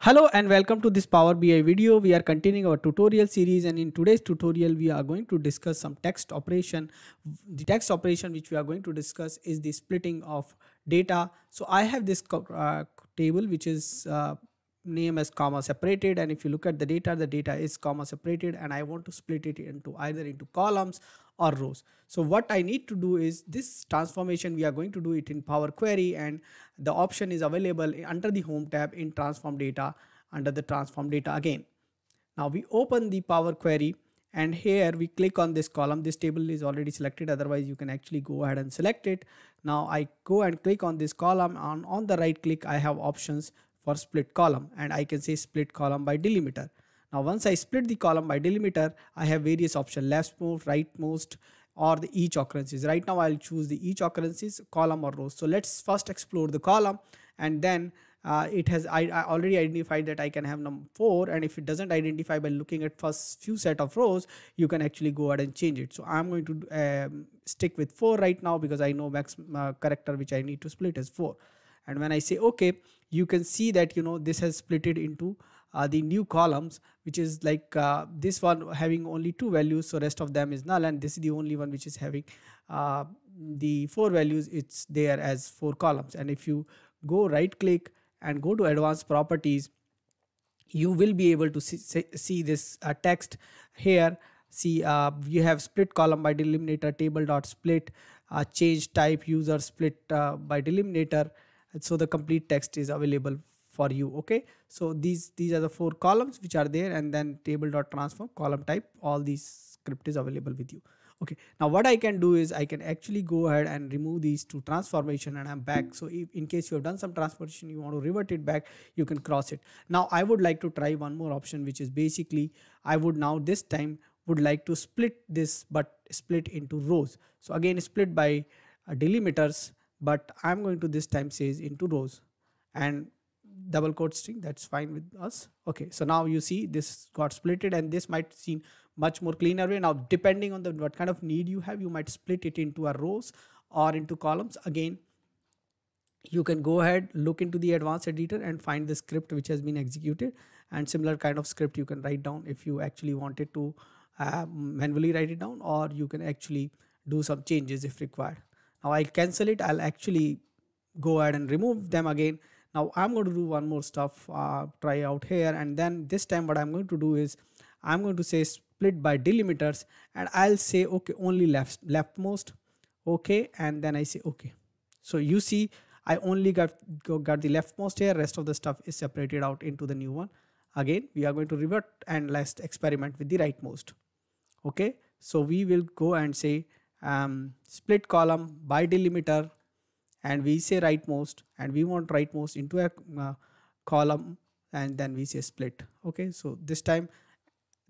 Hello and welcome to this Power BI video. We are continuing our tutorial series, and in today's tutorial we are going to discuss some text operation. The text operation which we are going to discuss is the splitting of data. So I have this table which is name as comma separated, and if you look at the data is comma separated, and I want to split it into either into columns or rows. So what I need to do is this transformation we are going to do it in Power Query, and the option is available under the home tab in transform data under the transform data again. Now we open the Power Query, and here we click on this column. This table is already selected, otherwise you can actually go ahead and select it. Now I go and click on this column, and on the right click I have options for split column, and I can say split column by delimiter. Now once I split the column by delimiter, I have various options: leftmost, rightmost, or the each occurrences. Right now I'll choose the each occurrences, column or rows. So let's first explore the column, and then I already identified that I can have number 4, and if it doesn't identify by looking at first few set of rows, you can actually go ahead and change it. So I'm going to stick with 4 right now, because I know max character which I need to split is 4. And when I say okay, you can see that this has split it into the new columns, which is like this one having only 2 values, so rest of them is null, and this is the only one which is having the 4 values. It's there as 4 columns. And if you go right click and go to advanced properties, you will be able to see this text here. See, you have split column by delimiter, table.split, change type, user split by delimiter. So the complete text is available for you. Okay, so these are the 4 columns which are there, and then table.transform column type, all these script is available with you. Okay, now what I can do is I can actually go ahead and remove these to transformation, and I'm back. So if in case you have done some transformation, you want to revert it back, you can cross it. Now I would like to try one more option, which is basically I would now this time would like to split this, but split into rows. So again, split by delimiters, but I'm going to this time says into rows and double quote string. That's fine with us. Okay, so now you see this got splitted, and this might seem much more cleaner way. Now depending on the what kind of need you have, you might split it into a rows or into columns. Again, you can go ahead, look into the advanced editor and find the script which has been executed, and similar kind of script you can write down if you actually wanted to manually write it down, or you can actually do some changes if required. Now I'll cancel it. I'll actually go ahead and remove them again. Now I'm going to do one more stuff, try out here, and then this time what I'm going to do is I'm going to say split by delimiters, and I'll say okay, only leftmost. Okay, and then I say okay. So you see I only got the leftmost here, rest of the stuff is separated out into the new one. Again we are going to revert, and let's experiment with the rightmost. Okay, so we will go and say split column by delimiter, and we say rightmost, and we want rightmost into a column, and then we say split. Okay, so this time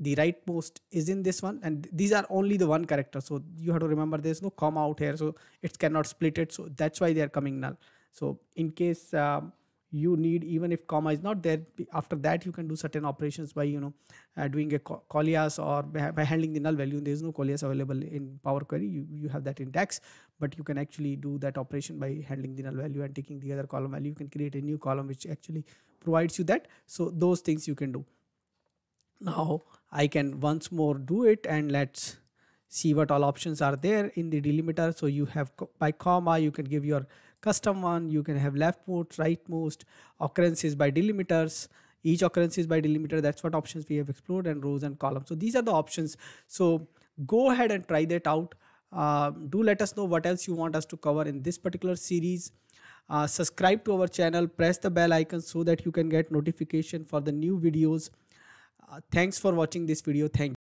the rightmost is in this one, and these are only the one character, so you have to remember there's no comma out here, so it cannot split it, so that's why they are coming null. So in case you need, even if comma is not there, after that you can do certain operations by doing a alias, or by handling the null value. There is no alias available in Power Query. You have that in DAX, but you can actually do that operation by handling the null value and taking the other column value. You can create a new column which actually provides you that. So those things you can do. Now I can once more do it, and let's see what all options are there in the delimiter. So you have by comma, you can give your custom one, you can have leftmost, rightmost, occurrences by delimiters, each occurrences by delimiter. That's what options we have explored, and rows and columns. So these are the options. So go ahead and try that out. Do let us know what else you want us to cover in this particular series. Subscribe to our channel, press the bell icon so that you can get notification for the new videos. Thanks for watching this video. Thank you.